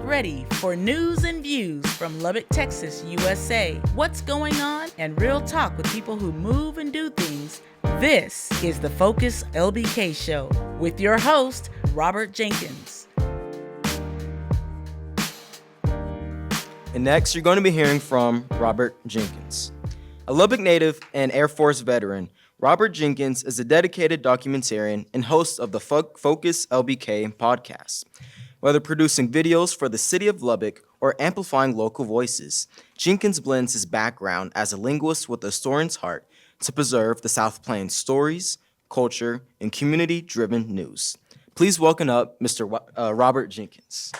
ready for news and views from Lubbock, Texas, USA. What's going on and real talk with people who move and do things. This is the Focus LBK Show with your host, Robert Jenkins. And next, you're going to be hearing from Robert Jenkins. A Lubbock native and Air Force veteran, Robert Jenkins is a dedicated documentarian and host of the FocusLBK podcast. Whether producing videos for the city of Lubbock or amplifying local voices, Jenkins blends his background as a linguist with a historian's heart to preserve the South Plains stories, culture, and community-driven news. Please welcome up Mr. Robert Jenkins.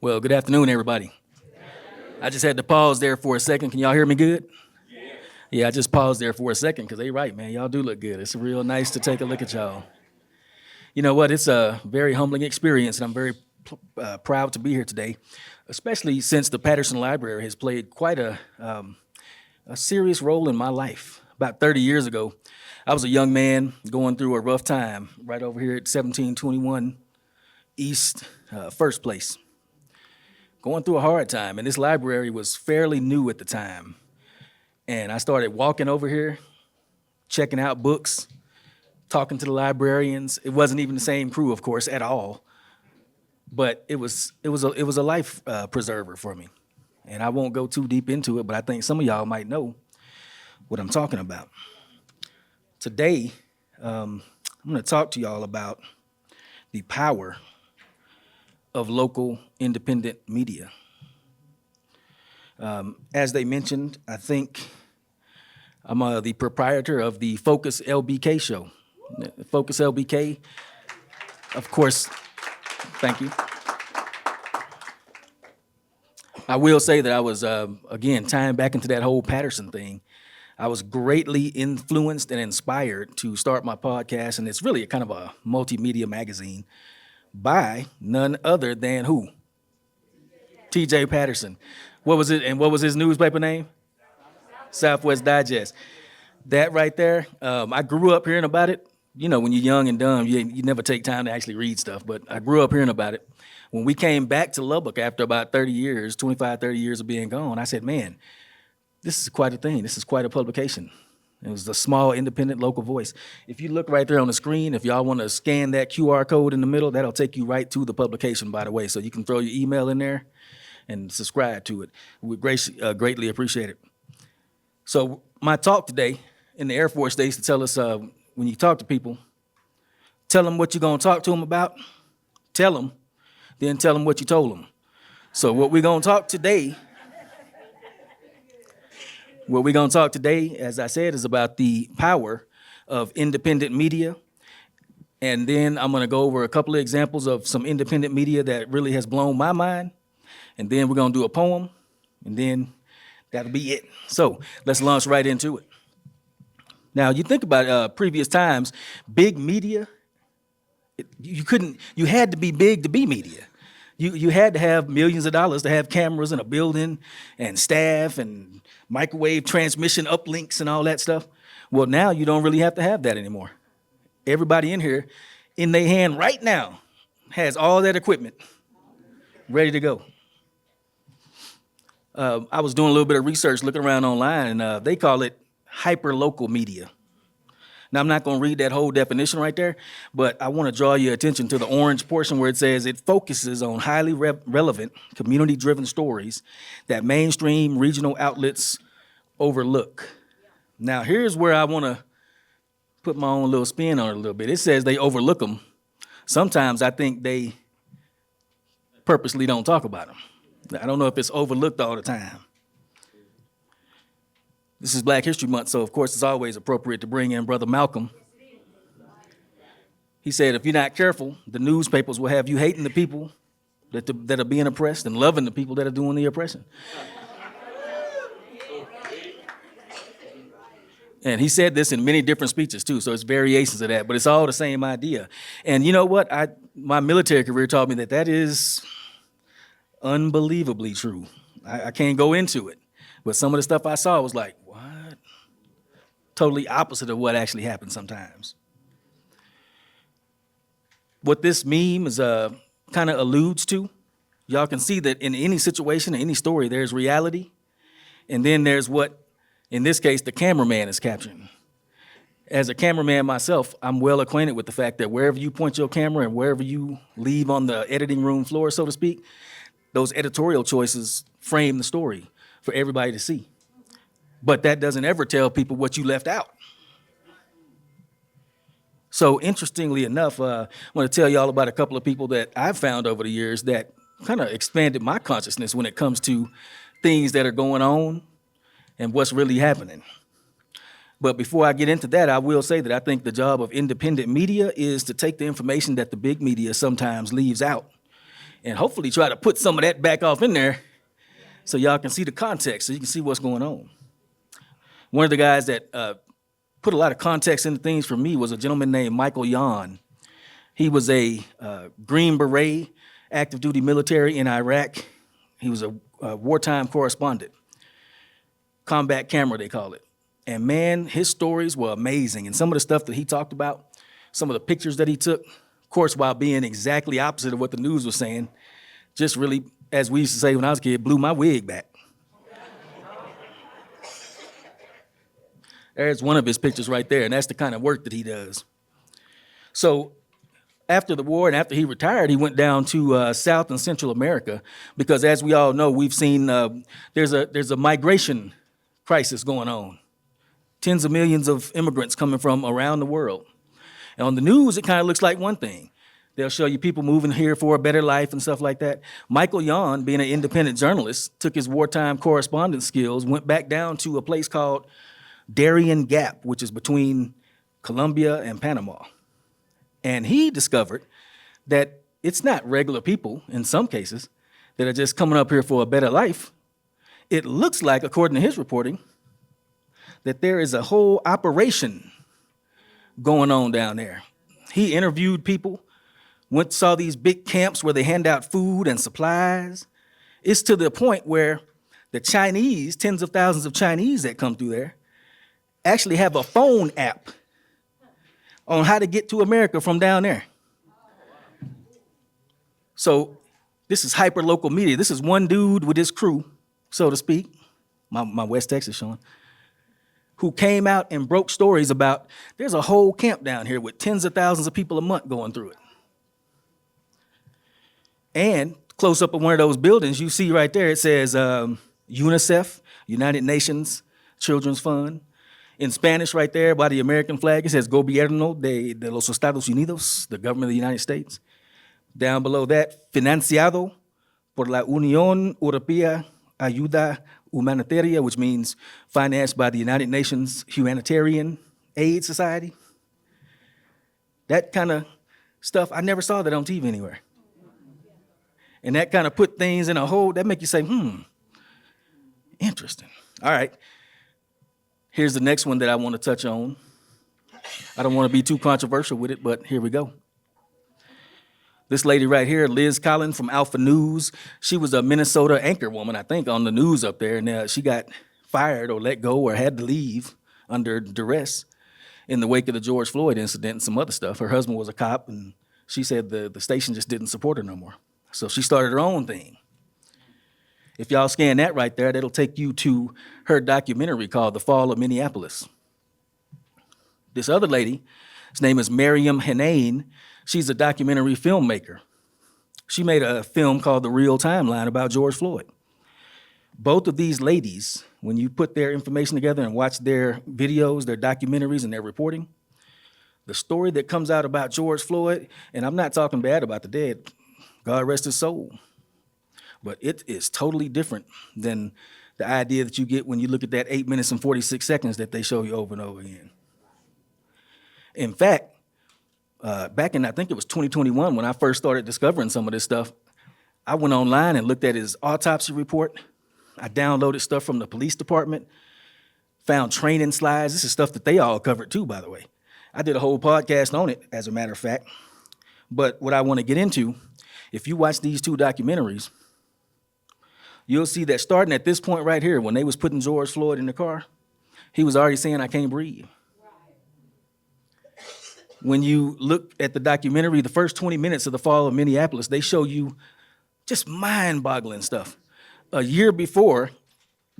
Well, good afternoon, everybody. I just had to pause there for a second. Can y'all hear me good? Yeah, I just paused there for a second because they right, man. Y'all do look good. It's real nice to take a look at y'all. You know what? It's a very humbling experience, and I'm very proud to be here today, especially since the Patterson Library has played quite a serious role in my life. About 30 years ago, I was a young man going through a rough time right over here at 1721 East First Place. Going through a hard time, and this library was fairly new at the time. And I started walking over here, checking out books, talking to the librarians. It wasn't even the same crew, of course, at all. But it was a life preserver for me. And I won't go too deep into it, but I think some of y'all might know what I'm talking about. Today, I'm going to talk to y'all about the power of local independent media. As they mentioned, I think I'm the proprietor of the FocusLBK show. FocusLBK, of course, thank you. I will say that I was, again, tying back into that whole Patterson thing, I was greatly influenced and inspired to start my podcast, and it's really a kind of a multimedia magazine by none other than who? T.J. Patterson. What was it? And what was his newspaper name? Southwest Digest. That right there, I grew up hearing about it. You know, when you're young and dumb, you never take time to actually read stuff, but I grew up hearing about it. When we came back to Lubbock after about 30 years of being gone, I said, man, this is quite a thing. This is quite a publication. It was a small, independent, local voice. If you look right there on the screen, if y'all want to scan that QR code in the middle, that'll take you right to the publication, by the way. So you can throw your email in there and subscribe to it. We greatly appreciate it. So my talk today in the Air Force, they used to tell us when you talk to people, tell them what you're going to talk to them about, tell them, then tell them what you told them. So what we're going to talk today, as I said, is about the power of independent media. And then I'm going to go over a couple of examples of some independent media that really has blown my mind. And then we're going to do a poem, and then that'll be it. So let's launch right into it. Now, you think about previous times, big media, you had to be big to be media. You had to have millions of dollars to have cameras in a building and staff and microwave transmission uplinks and all that stuff. Well, now you don't really have to have that anymore. Everybody in here, in their hand right now, has all that equipment ready to go. I was doing a little bit of research, looking around online, and they call it hyper-local media. Now, I'm not going to read that whole definition right there, but I want to draw your attention to the orange portion where it says it focuses on highly relevant, community-driven stories that mainstream regional outlets overlook. Now, here's where I want to put my own little spin on it a little bit. It says they overlook them. Sometimes I think they purposely don't talk about them. I don't know if it's overlooked all the time. This is Black History Month, so of course it's always appropriate to bring in Brother Malcolm. He said, if you're not careful, the newspapers will have you hating the people that are being oppressed and loving the people that are doing the oppression. And he said this in many different speeches too, so it's variations of that, but it's all the same idea. And you know what? My military career taught me that is unbelievably true. I can't go into it. But some of the stuff I saw was like, what? Totally opposite of what actually happens sometimes. What this meme is kind of alludes to, y'all can see that in any situation, any story, there's reality. And then there's what, in this case, the cameraman is capturing. As a cameraman myself, I'm well acquainted with the fact that wherever you point your camera and wherever you leave on the editing room floor, so to speak, those editorial choices frame the story for everybody to see. But that doesn't ever tell people what you left out. So interestingly enough, I want to tell you all about a couple of people that I've found over the years that kind of expanded my consciousness when it comes to things that are going on and what's really happening. But before I get into that, I will say that I think the job of independent media is to take the information that the big media sometimes leaves out and hopefully try to put some of that back off in there so y'all can see the context, so you can see what's going on. One of the guys that put a lot of context into things for me was a gentleman named Michael Yon. He was a Green Beret, active duty military in Iraq. He was a wartime correspondent. Combat camera, they call it. And man, his stories were amazing. And some of the stuff that he talked about, some of the pictures that he took, of course, while being exactly opposite of what the news was saying, just really, as we used to say when I was a kid, blew my wig back. There's one of his pictures right there, and that's the kind of work that he does. So after the war and after he retired, he went down to South and Central America because, as we all know, we've seen there's a migration crisis going on. Tens of millions of immigrants coming from around the world. And on the news, it kind of looks like one thing. They'll show you people moving here for a better life and stuff like that. Michael Yon, being an independent journalist, took his wartime correspondence skills, went back down to a place called Darien Gap, which is between Colombia and Panama. And he discovered that it's not regular people, in some cases, that are just coming up here for a better life. It looks like, according to his reporting, that there is a whole operation going on down there. He interviewed people, saw these big camps where they hand out food and supplies. It's to the point where the Chinese, tens of thousands of Chinese that come through there, actually have a phone app on how to get to America from down there. So this is hyper-local media. This is one dude with his crew, so to speak, my West Texas Sean, who came out and broke stories about there's a whole camp down here with tens of thousands of people a month going through it. And close up of one of those buildings, you see right there, it says UNICEF, United Nations Children's Fund. In Spanish right there by the American flag, it says Gobierno de los Estados Unidos, the government of the United States. Down below that, financiado por la Unión Europea Ayuda Humanitaria, which means financed by the United Nations Humanitarian Aid Society. That kind of stuff, I never saw that on TV anywhere. And that kind of put things in a whole, that make you say, interesting. All right. Here's the next one that I want to touch on. I don't want to be too controversial with it, but here we go. This lady right here, Liz Collins from Alpha News, she was a Minnesota anchor woman, I think, on the news up there. And she got fired or let go or had to leave under duress in the wake of the George Floyd incident and some other stuff. Her husband was a cop, and she said the station just didn't support her no more. So she started her own thing. If y'all scan that right there, that'll take you to her documentary called The Fall of Minneapolis. This other lady, his name is Miriam Henane. She's a documentary filmmaker. She made a film called The Real Timeline about George Floyd. Both of these ladies, when you put their information together and watch their videos, their documentaries, and their reporting, the story that comes out about George Floyd, and I'm not talking bad about the dead, God rest his soul, but it is totally different than the idea that you get when you look at that 8 minutes and 46 seconds that they show you over and over again. In fact, back in, I think it was 2021, when I first started discovering some of this stuff, I went online and looked at his autopsy report. I downloaded stuff from the police department, found training slides. This is stuff that they all covered too, by the way. I did a whole podcast on it, as a matter of fact. But what I want to get into, if you watch these two documentaries, you'll see that starting at this point right here, when they was putting George Floyd in the car, he was already saying, "I can't breathe." When you look at the documentary, the first 20 minutes of the fall of Minneapolis, they show you just mind-boggling stuff. A year before,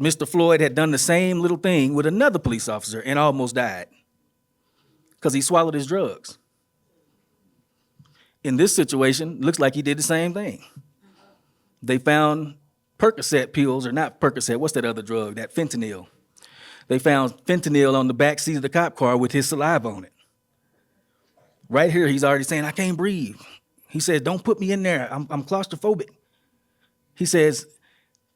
Mr. Floyd had done the same little thing with another police officer and almost died because he swallowed his drugs. In this situation, looks like he did the same thing. They found Percocet pills, or not Percocet, what's that other drug, that fentanyl. They found fentanyl on the back seat of the cop car with his saliva on it. Right here, he's already saying, "I can't breathe." He says, "Don't put me in there, I'm claustrophobic." He says,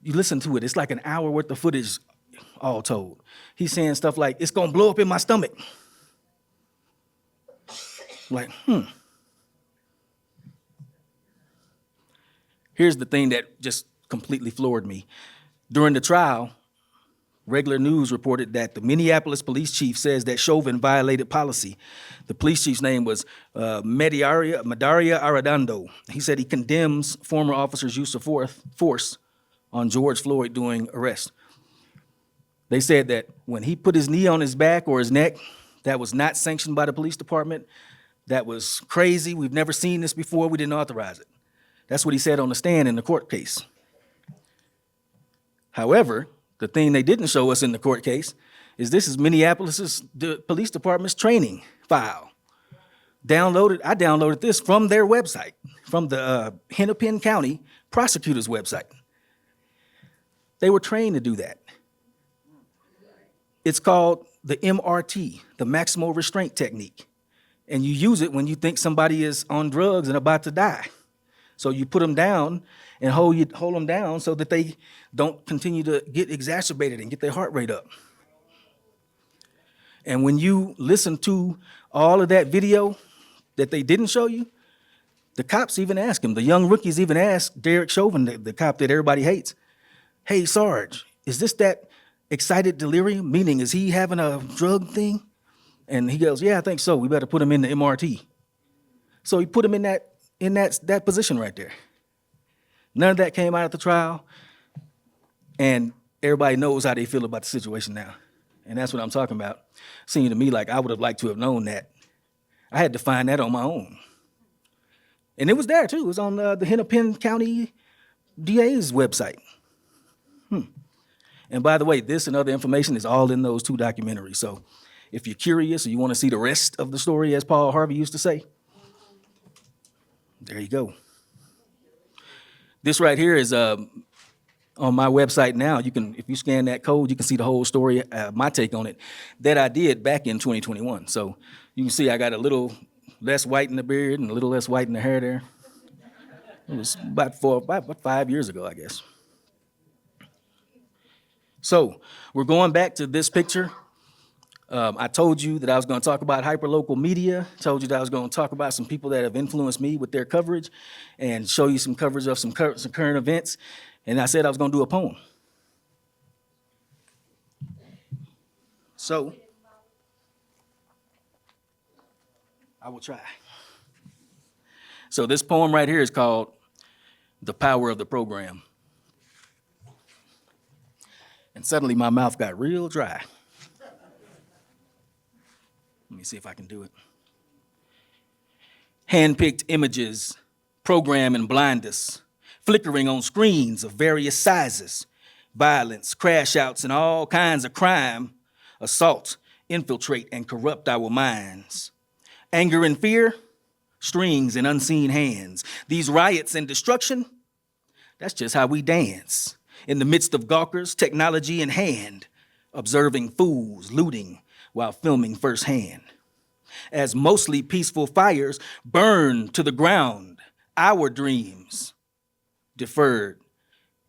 you listen to it, it's like an hour worth of footage all told. He's saying stuff like, "It's gonna blow up in my stomach." Like, Here's the thing that just completely floored me. During the trial, Regular News reported that the Minneapolis police chief says that Chauvin violated policy. The police chief's name was Medaria Arredondo. He said he condemns former officers' use of force on George Floyd during arrest. They said that when he put his knee on his back or his neck, that was not sanctioned by the police department. That was crazy. We've never seen this before. We didn't authorize it. That's what he said on the stand in the court case. However, the thing they didn't show us in the court case is this is Minneapolis's police department's training file. I downloaded this from their website, from the Hennepin County prosecutor's website. They were trained to do that. It's called the MRT, the maximal restraint technique. And you use it when you think somebody is on drugs and about to die. So you put them down and hold them down so that they don't continue to get exacerbated and get their heart rate up. And when you listen to all of that video that they didn't show you, the cops even ask him, the young rookies even ask Derek Chauvin, the cop that everybody hates, "Hey, Sarge, is this that excited delirium? Meaning, is he having a drug thing?" And he goes, "Yeah, I think so. We better put him in the MRT." So he put him in that position right there. None of that came out at the trial, and everybody knows how they feel about the situation now. And that's what I'm talking about. Seemed to me like I would have liked to have known that. I had to find that on my own. And it was there too. It was on the Hennepin County DA's website. And by the way, this and other information is all in those two documentaries. So if you're curious or you want to see the rest of the story, as Paul Harvey used to say, there you go. This right here is on my website now. You can, if you scan that code, you can see the whole story, my take on it, that I did back in 2021. So you can see I got a little less white in the beard and a little less white in the hair there. It was about 5 years ago, I guess. So we're going back to this picture. I told you that I was going to talk about hyperlocal media, told you that I was going to talk about some people that have influenced me with their coverage and show you some coverage of some current events. And I said I was going to do a poem. So I will try. So this poem right here is called "The Power of the Program." And suddenly my mouth got real dry. Let me see if I can do it. Hand-picked images program and blind us, flickering on screens of various sizes, violence, crash outs, and all kinds of crime, assault, infiltrate, and corrupt our minds. Anger and fear, strings and unseen hands. These riots and destruction, that's just how we dance. In the midst of gawkers, technology in hand, observing fools looting while filming firsthand. As mostly peaceful fires burn to the ground, our dreams deferred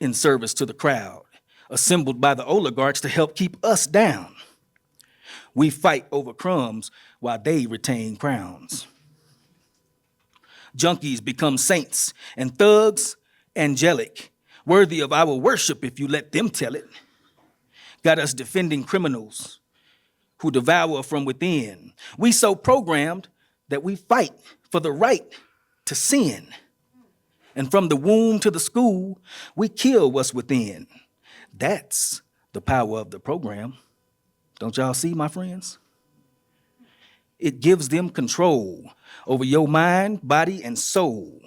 in service to the crowd, assembled by the oligarchs to help keep us down. We fight over crumbs while they retain crowns. Junkies become saints and thugs angelic, worthy of our worship if you let them tell it. Got us defending criminals who devour from within. We so programmed that we fight for the right to sin And from the womb to the school, we kill what's within. That's the power of the program. Don't y'all see, my friends? It gives them control over your mind, body, and soul,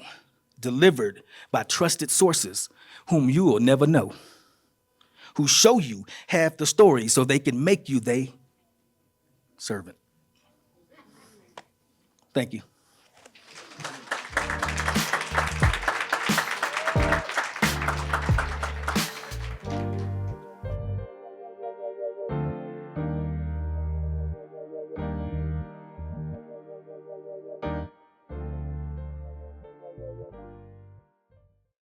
delivered by trusted sources whom you will never know, who show you half the story so they can make you they servant. Thank you.